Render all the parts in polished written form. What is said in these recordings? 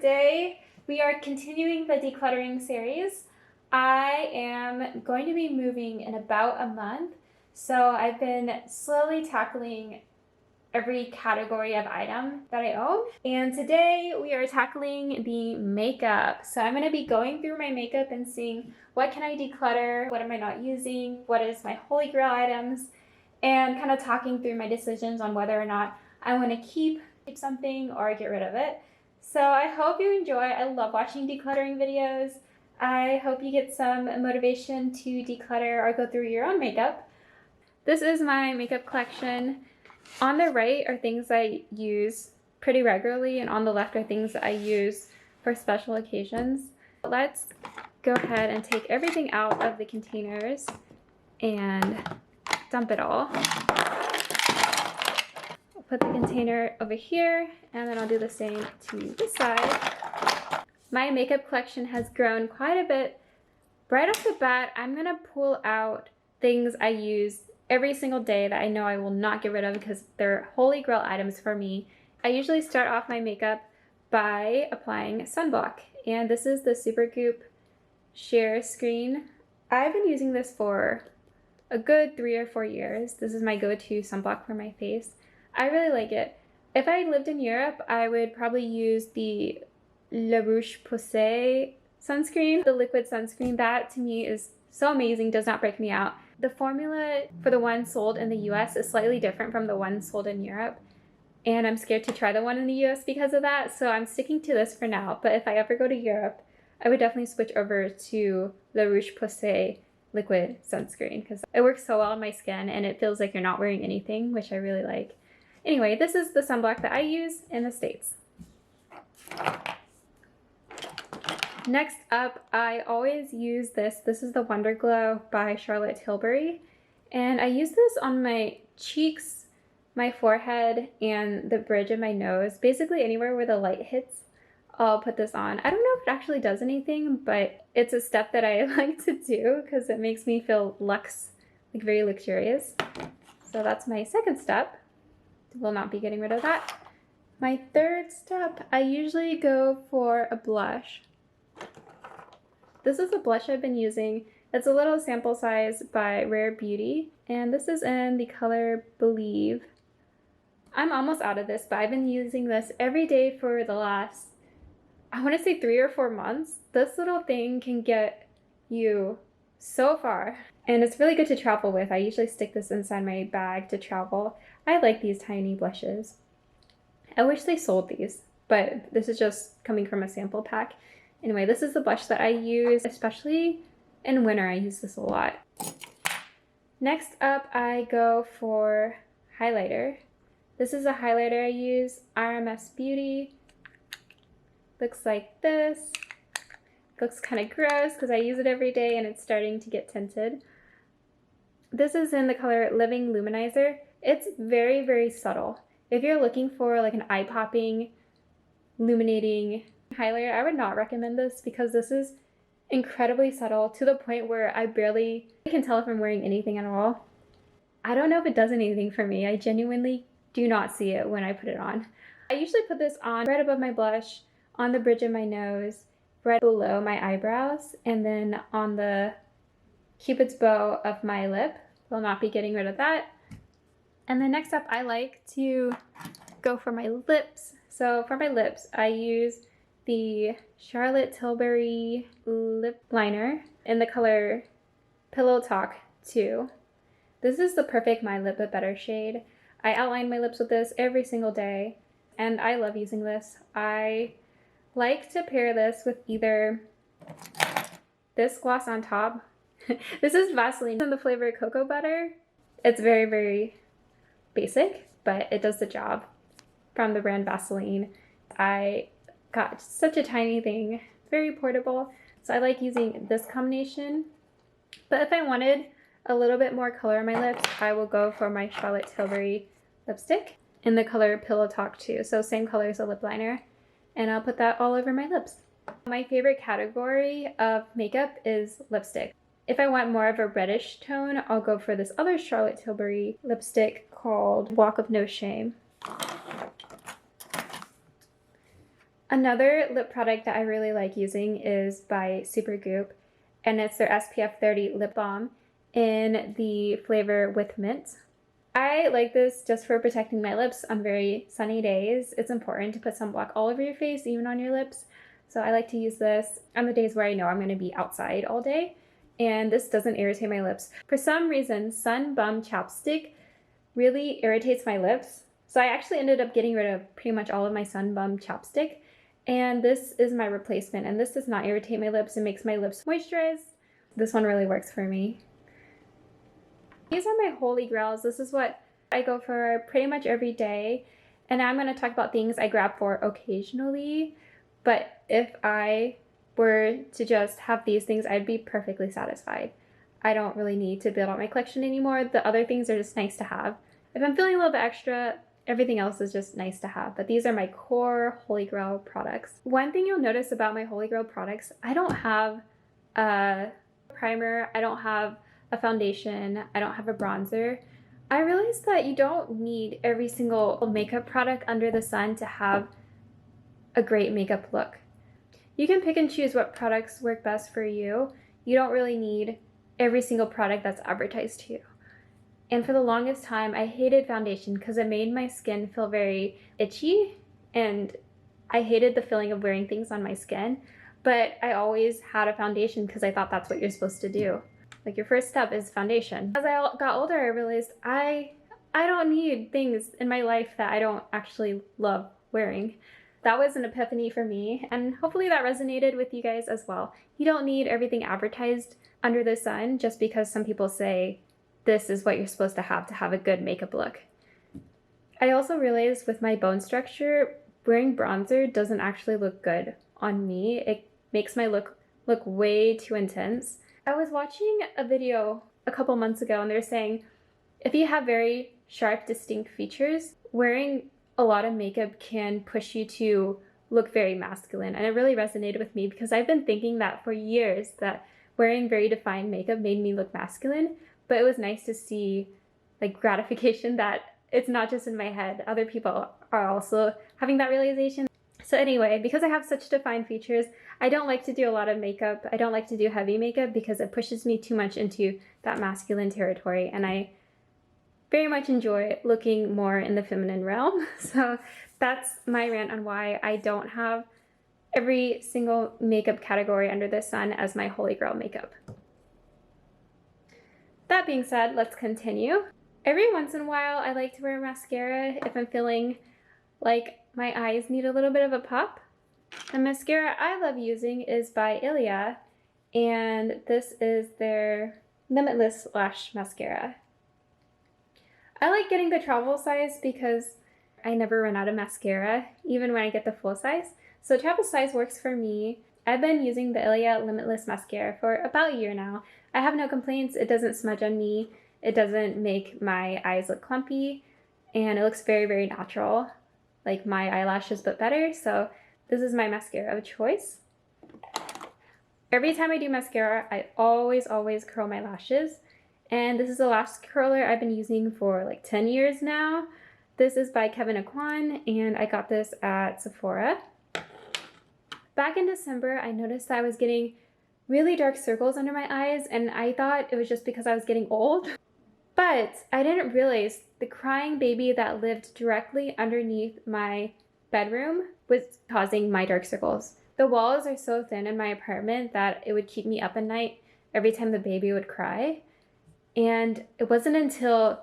today we are continuing the decluttering series. I am going to be moving in about a month, so I've been slowly tackling every category of item that I own. And today we are tackling the makeup. So I'm going to be going through my makeup and seeing what can I declutter, what am I not using, what is my holy grail items, and kind of talking through my decisions on whether or not I want to keep something or get rid of it. So I hope you enjoy. I love watching decluttering videos. I hope you get some motivation to declutter or go through your own makeup. This is my makeup collection. On the right are things I use pretty regularly, and on the left are things that I use for special occasions. Let's go ahead and take everything out of the containers and dump it all. I'll put the container over here, and then I'll do the same to this side. My makeup collection has grown quite a bit. Right off the bat, I'm gonna pull out things I use every single day that I know I will not get rid of because they're holy grail items for me. I usually start off my makeup by applying sunblock, and this is the Supergoop Sheer Screen. I've been using this for a good 3 or 4 years. This is my go-to sunblock for my face. I really like it. If I lived in Europe, I would probably use the La Roche-Posay sunscreen, the liquid sunscreen. That to me is so amazing, does not break me out. The formula for the one sold in the US is slightly different from the one sold in Europe, and I'm scared to try the one in the US because of that, so I'm sticking to this for now. But if I ever go to Europe, I would definitely switch over to La Roche-Posay liquid sunscreen because it works so well on my skin and it feels like you're not wearing anything, which I really like. Anyway, this is the sunblock that I use in the States. Next up, I always use this. This is the Wonder Glow by Charlotte Tilbury. And I use this on my cheeks, my forehead, and the bridge of my nose. Basically anywhere where the light hits, I'll put this on. I don't know if it actually does anything, but it's a step that I like to do because it makes me feel luxe, like very luxurious. So that's my second step. Will not be getting rid of that. My third step, I usually go for a blush. This is a blush I've been using. It's a little sample size by Rare Beauty, and this is in the color Believe. I'm almost out of this, but I've been using this every day for the last, I want to say 3 or 4 months. This little thing can get you so far, and it's really good to travel with. I usually stick this inside my bag to travel. I like these tiny blushes. I wish they sold these, but this is just coming from a sample pack. Anyway, this is the blush that I use, especially in winter. I use this a lot. Next up, I go for highlighter. This is a highlighter I use, RMS Beauty. Looks like this. Looks kind of gross because I use it every day and it's starting to get tinted. This is in the color Living Luminizer. It's very, very subtle. If you're looking for like an eye-popping, illuminating highlighter, I would not recommend this because this is incredibly subtle to the point where I barely can tell if I'm wearing anything at all. I don't know if it does anything for me. I genuinely do not see it when I put it on. I usually put this on right above my blush, on the bridge of my nose, right below my eyebrows, and then on the Cupid's bow of my lip. Will not be getting rid of that. And then next up, I like to go for my lips. So for my lips, I use the Charlotte Tilbury lip liner in the color Pillow Talk 2. This is the perfect My Lip But Better shade. I outline my lips with this every single day, and I love using this. I like to pair this with either this gloss on top. This is Vaseline in the flavor Cocoa Butter. It's very, very basic, but it does the job, from the brand Vaseline. I got such a tiny thing, very portable, so I like using this combination. But if I wanted a little bit more color on my lips, I will go for my Charlotte Tilbury lipstick in the color Pillow Talk 2, so same color as a lip liner, and I'll put that all over my lips. My favorite category of makeup is lipstick. If I want more of a reddish tone, I'll go for this other Charlotte Tilbury lipstick called Walk of No Shame. Another lip product that I really like using is by Supergoop, and it's their SPF 30 lip balm in the flavor with mint. I like this just for protecting my lips on very sunny days. It's important to put sunblock all over your face, even on your lips. So I like to use this on the days where I know I'm going to be outside all day. And this doesn't irritate my lips. For some reason, Sun Bum Chapstick really irritates my lips. So I actually ended up getting rid of pretty much all of my Sun Bum Chapstick. And this is my replacement. And this does not irritate my lips. It makes my lips moisturized. This one really works for me. These are my holy grails. This is what I go for pretty much every day. And now I'm going to talk about things I grab for occasionally. But if I were to just have these things, I'd be perfectly satisfied. I don't really need to build out my collection anymore. The other things are just nice to have. If I'm feeling a little bit extra, everything else is just nice to have. But these are my core Holy Grail products. One thing you'll notice about my Holy Grail products, I don't have a primer, I don't have a foundation, I don't have a bronzer. I realized that you don't need every single makeup product under the sun to have a great makeup look. You can pick and choose what products work best for you. You don't really need every single product that's advertised to you. And for the longest time, I hated foundation because it made my skin feel very itchy, and I hated the feeling of wearing things on my skin. But I always had a foundation because I thought that's what you're supposed to do. Like, your first step is foundation. As I got older, I realized I don't need things in my life that I don't actually love wearing. That was an epiphany for me, and hopefully that resonated with you guys as well. You don't need everything advertised under the sun just because some people say this is what you're supposed to have a good makeup look. I also realized with my bone structure, wearing bronzer doesn't actually look good on me. It makes my look way too intense. I was watching a video a couple months ago, and they're saying if you have very sharp, distinct features, wearing a lot of makeup can push you to look very masculine. And it really resonated with me because I've been thinking that for years, that wearing very defined makeup made me look masculine. But it was nice to see, like, gratification that it's not just in my head. Other people are also having that realization. So anyway, because I have such defined features, I don't like to do a lot of makeup. I don't like to do heavy makeup because it pushes me too much into that masculine territory. And I very much enjoy looking more in the feminine realm. So that's my rant on why I don't have every single makeup category under the sun as my Holy Grail makeup. That being said, let's continue. Every once in a while, I like to wear mascara if I'm feeling like my eyes need a little bit of a pop. The mascara I love using is by Ilia, and this is their Limitless Lash Mascara. I like getting the travel size because I never run out of mascara, even when I get the full size. So travel size works for me. I've been using the Ilia Limitless Mascara for about a year now. I have no complaints. It doesn't smudge on me. It doesn't make my eyes look clumpy, and it looks very, very natural, like my eyelashes, but better. So this is my mascara of choice. Every time I do mascara, I always curl my lashes. And this is a lash curler I've been using for like 10 years now. This is by Kevin Aquan, and I got this at Sephora. Back in December, I noticed that I was getting really dark circles under my eyes, and I thought it was just because I was getting old. But I didn't realize the crying baby that lived directly underneath my bedroom was causing my dark circles. The walls are so thin in my apartment that it would keep me up at night every time the baby would cry. And it wasn't until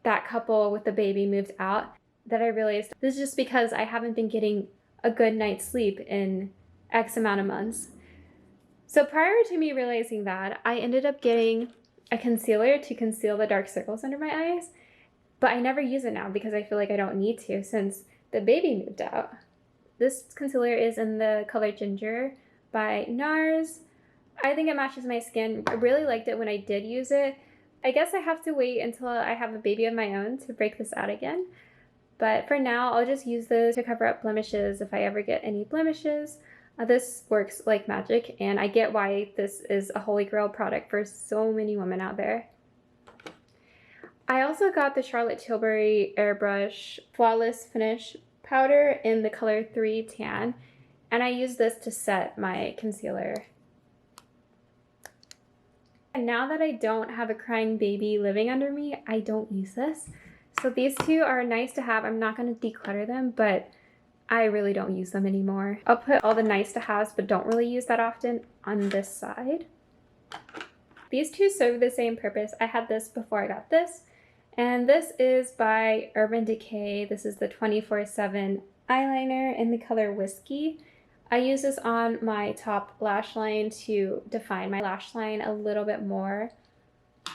that couple with the baby moved out that I realized this is just because I haven't been getting a good night's sleep in X amount of months. So prior to me realizing that, I ended up getting a concealer to conceal the dark circles under my eyes, but I never use it now because I feel like I don't need to since the baby moved out. This concealer is in the color Ginger by NARS. I think it matches my skin. I really liked it when I did use it. I guess I have to wait until I have a baby of my own to break this out again. But for now, I'll just use this to cover up blemishes if I ever get any blemishes. This works like magic, and I get why this is a Holy Grail product for so many women out there. I also got the Charlotte Tilbury Airbrush Flawless Finish Powder in the color 3 Tan. And I use this to set my concealer. And now that I don't have a crying baby living under me, I don't use this. So these two are nice to have. I'm not going to declutter them, but I really don't use them anymore. I'll put all the nice to haves, but don't really use that often on this side. These two serve the same purpose. I had this before I got this. And this is by Urban Decay. This is the 24/7 eyeliner in the color Whiskey. I use this on my top lash line to define my lash line a little bit more.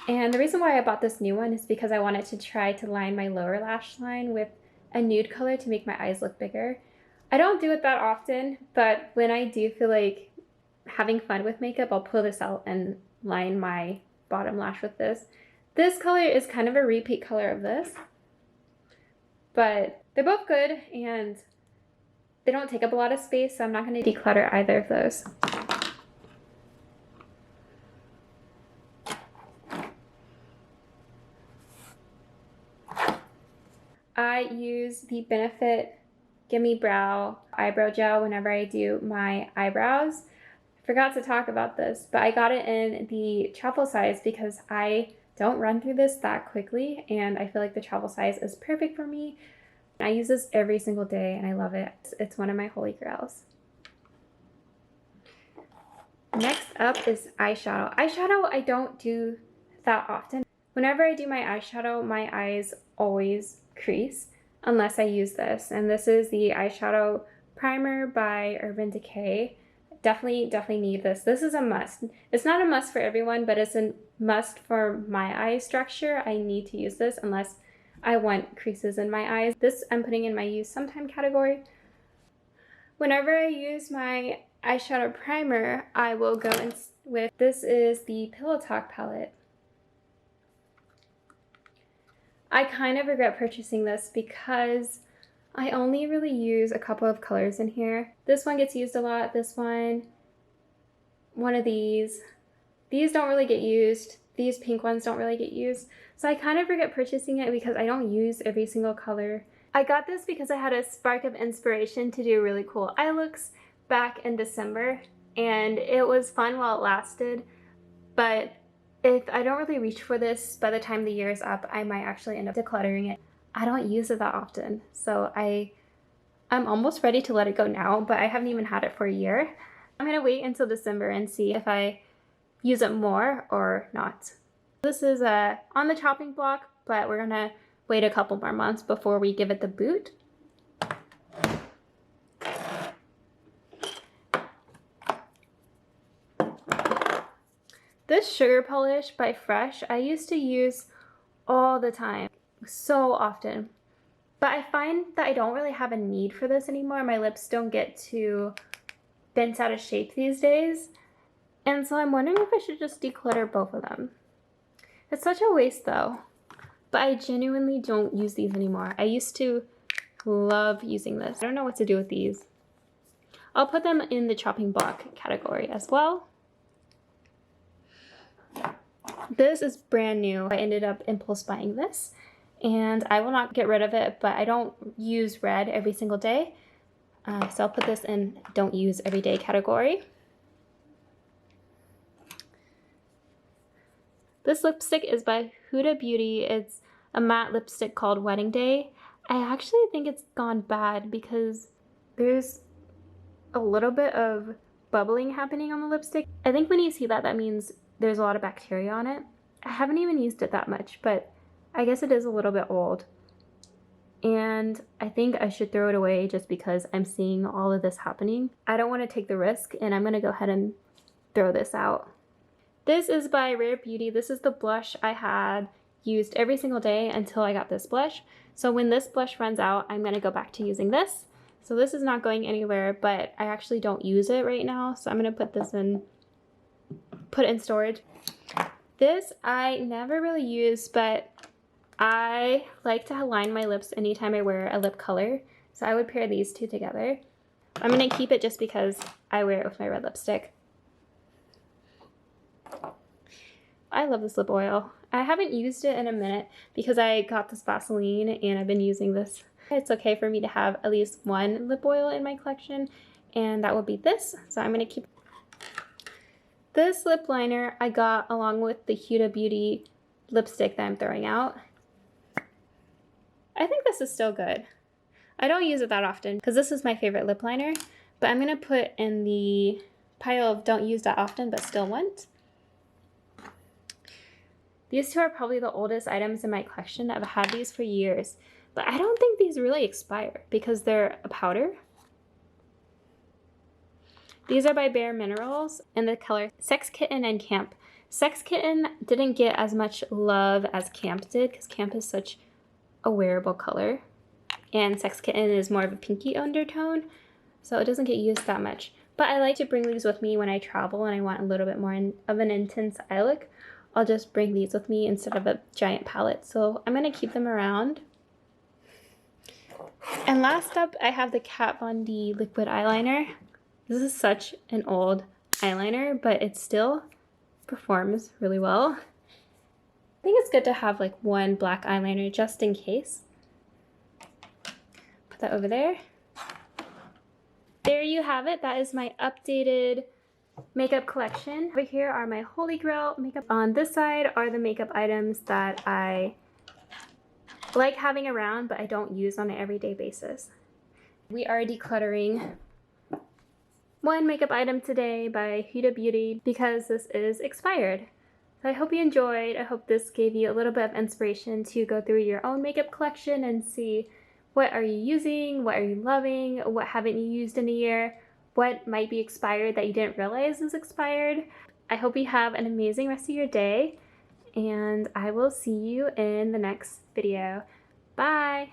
And the reason why I bought this new one is because I wanted to try to line my lower lash line with a nude color to make my eyes look bigger. I don't do it that often, but when I do feel like having fun with makeup, I'll pull this out and line my bottom lash with this. This color is kind of a repeat color of this, but they're both good and they don't take up a lot of space, so I'm not going to declutter either of those. I use the Benefit Gimme Brow Eyebrow Gel whenever I do my eyebrows. I forgot to talk about this, but I got it in the travel size because I don't run through this that quickly, and I feel like the travel size is perfect for me. I use this every single day and I love it. It's one of my holy grails. Next up is eyeshadow. Eyeshadow I don't do that often. Whenever I do my eyeshadow, my eyes always crease unless I use this. And this is the eyeshadow primer by Urban Decay. Definitely need this. This is a must. It's not a must for everyone, but it's a must for my eye structure. I need to use this unless I want creases in my eyes. This I'm putting in my use sometime category. Whenever I use my eyeshadow primer, I will go in with, this is the Pillow Talk palette. I kind of regret purchasing this because I only really use a couple of colors in here. This one gets used a lot, this one of these. These don't really get used. These pink ones don't really get used. So I kind of regret purchasing it because I don't use every single color. I got this because I had a spark of inspiration to do really cool eye looks back in December, and it was fun while it lasted, but if I don't really reach for this by the time the year is up, I might actually end up decluttering it. I don't use it that often, so I'm almost ready to let it go now, but I haven't even had it for a year. I'm gonna wait until December and see if I use it more or not. This is on the chopping block, but we're gonna wait a couple more months before we give it the boot. This sugar polish by Fresh, I used to use all the time, so often. But I find that I don't really have a need for this anymore. My lips don't get too bent out of shape these days. And so I'm wondering if I should just declutter both of them. It's such a waste though. But I genuinely don't use these anymore. I used to love using this. I don't know what to do with these. I'll put them in the chopping block category as well. This is brand new. I ended up impulse buying this and I will not get rid of it, but I don't use red every single day. So I'll put this in don't use everyday category. This lipstick is by Huda Beauty. It's a matte lipstick called Wedding Day. I actually think it's gone bad because there's a little bit of bubbling happening on the lipstick. I think when you see that, that means there's a lot of bacteria on it. I haven't even used it that much, but I guess it is a little bit old. And I think I should throw it away just because I'm seeing all of this happening. I don't want to take the risk, and I'm gonna go ahead and throw this out. This is by Rare Beauty. This is the blush I had used every single day until I got this blush. So when this blush runs out, I'm gonna go back to using this. So this is not going anywhere, but I actually don't use it right now. So I'm gonna put this in, put it in storage. This I never really use, but I like to line my lips anytime I wear a lip color. So I would pair these two together. I'm gonna keep it just because I wear it with my red lipstick. I love this lip oil. I haven't used it in a minute because I got this Vaseline and I've been using this. It's okay for me to have at least one lip oil in my collection and that will be this. So I'm going to keep this lip liner I got along with the Huda Beauty lipstick that I'm throwing out. I think this is still good. I don't use it that often because this is my favorite lip liner, but I'm going to put in the pile of don't use that often but still want. These two are probably the oldest items in my collection. I've had these for years, but I don't think these really expire because they're a powder. These are by Bare Minerals in the color Sex Kitten and Camp. Sex Kitten didn't get as much love as Camp did because Camp is such a wearable color, and Sex Kitten is more of a pinky undertone, so it doesn't get used that much. But I like to bring these with me when I travel and I want a little bit more of an intense eye look. I'll just bring these with me instead of a giant palette. So I'm going to keep them around. And last up, I have the Kat Von D liquid eyeliner. This is such an old eyeliner, but it still performs really well. I think it's good to have like one black eyeliner just in case. Put that over there. There you have it. That is my updated makeup collection. Over here are my holy grail makeup. On this side are the makeup items that I like having around but I don't use on an everyday basis. We are decluttering one makeup item today by Huda Beauty because this is expired. So I hope you enjoyed. I hope this gave you a little bit of inspiration to go through your own makeup collection and see what are you using, what are you loving, what haven't you used in a year, what might be expired that you didn't realize is expired. I hope you have an amazing rest of your day, and I will see you in the next video. Bye!